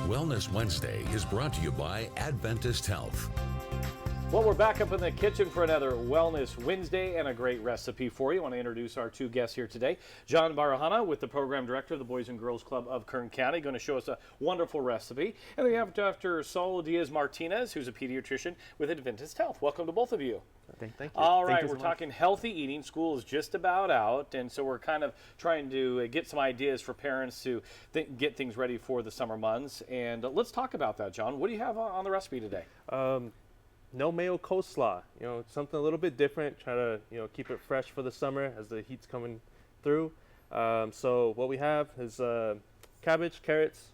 Wellness Wednesday is brought to you by Adventist Health. Well, we're back up in the kitchen for another Wellness Wednesday and a great recipe for you. I want to introduce our two guests here today. John Barahona, with the Program Director of the Boys and Girls Club of Kern County, going to show us a wonderful recipe. And then we have Dr. Saul Diaz-Martinez, who's a pediatrician with Adventist Health. Welcome to both of you. Thank you. All right, we're talking healthy eating. School is just about out, and so we're kind of trying to get some ideas for parents to get things ready for the summer months. And let's talk about that, John. What do you have on the recipe today? No mayo coleslaw, something a little bit different. Try to, keep it fresh for the summer as the heat's coming through. So what we have is cabbage, carrots,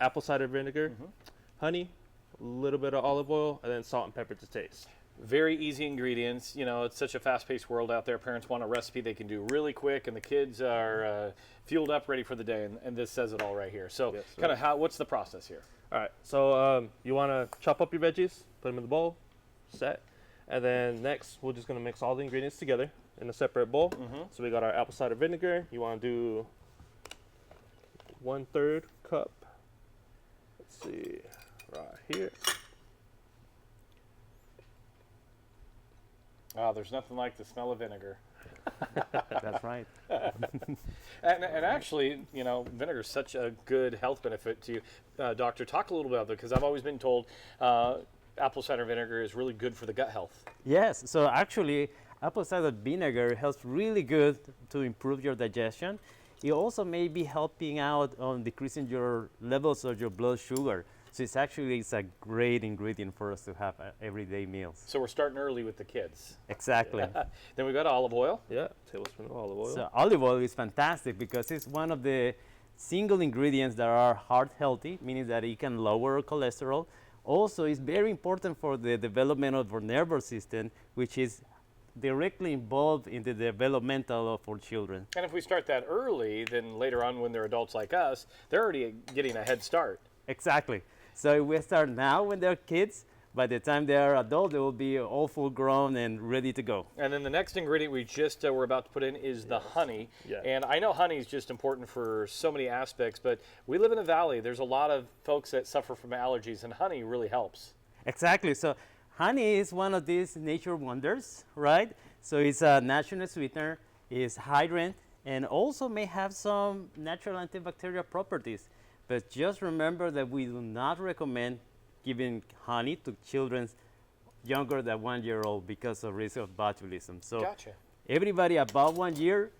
apple cider vinegar, honey, a little bit of olive oil, and then salt and pepper to taste. Very easy ingredients. It's such a fast-paced world out there. Parents want a recipe they can do really quick, and the kids are fueled up, ready for the day, and this says it all right here. So yes, what's the process here? All right, so you want to chop up your veggies, put them in the bowl, set, and then next we're just going to mix all the ingredients together in a separate bowl. So we got our apple cider vinegar. You want to do 1/3 cup. Let's see, right here. Oh, there's nothing like the smell of vinegar. That's right. and actually, vinegar is such a good health benefit to you. Doctor, talk a little bit about that, because I've always been told apple cider vinegar is really good for the gut health. Yes, so actually, apple cider vinegar helps really good to improve your digestion. It also may be helping out on decreasing your levels of your blood sugar. So it's a great ingredient for us to have everyday meals. So we're starting early with the kids. Exactly. Then we got olive oil. Yeah, tablespoon of olive oil. So olive oil is fantastic because it's one of the single ingredients that are heart healthy, meaning that it can lower cholesterol. Also, it's very important for the development of our nervous system, which is directly involved in the developmental of our children. And if we start that early, then later on when they're adults like us, they're already getting a head start. Exactly. So if we start now when they're kids, by the time they are adult, they will be all full grown and ready to go. And then the next ingredient we just were about to put in is the honey. Yeah. And I know honey is just important for so many aspects, but we live in a valley. There's a lot of folks that suffer from allergies, and honey really helps. Exactly. So honey is one of these nature wonders, right? So it's a natural sweetener, it's hydrant, and also may have some natural antibacterial properties. But just remember that we do not recommend giving honey to children younger than 1 year old because of risk of botulism. So gotcha. Everybody above 1 year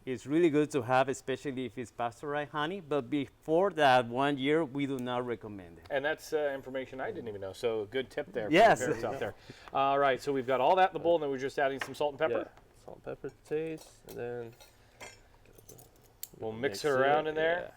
is really good to have, especially if it's pasteurized honey. But before that 1 year, we do not recommend it. And that's information I didn't even know. So good tip there yes. for the parents out there. All right, so we've got all that in the bowl, and then we're just adding some salt and pepper. Yeah, salt and pepper to taste, and then we'll mix it around in there. Yeah.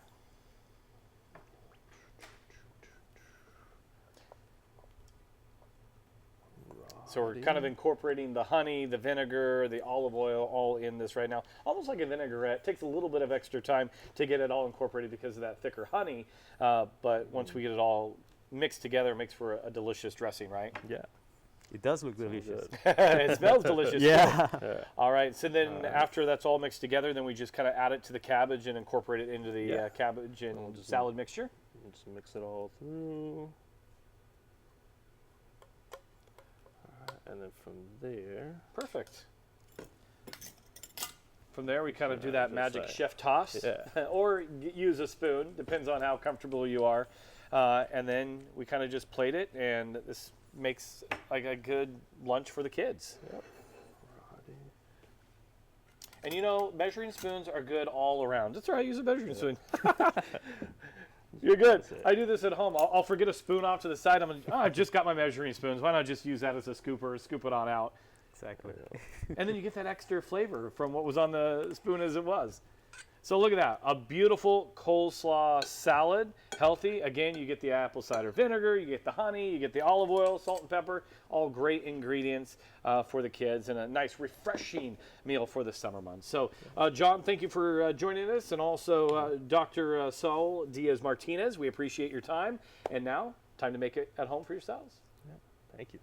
So we're kind of incorporating the honey, the vinegar, the olive oil all in this right now. Almost like a vinaigrette. Takes a little bit of extra time to get it all incorporated because of that thicker honey. But once we get it all mixed together, it makes for a delicious dressing, right? Yeah. It does look delicious. It smells delicious. Yeah. All right. So then after that's all mixed together, then we just kind of add it to the cabbage and incorporate it into the cabbage and salad mixture. Just mix it all through. And then from there... Perfect. From there, we kind of do that magic chef toss. Yeah. Or use a spoon, depends on how comfortable you are. And then we kind of just plate it, and this makes like a good lunch for the kids. Yep. And measuring spoons are good all around. That's right, I use a measuring spoon. You're good. I do this at home. I'll forget a spoon off to the side. I just got my measuring spoons. Why not just use that as a scooper, scoop it on out? Exactly. And then you get that extra flavor from what was on the spoon as it was. So look at that, a beautiful coleslaw salad, healthy. Again, you get the apple cider vinegar, you get the honey, you get the olive oil, salt and pepper, all great ingredients for the kids, and a nice refreshing meal for the summer months. So John, thank you for joining us, and also Dr. Saul Diaz-Martinez, we appreciate your time. And now, time to make it at home for yourselves. Yeah. Thank you.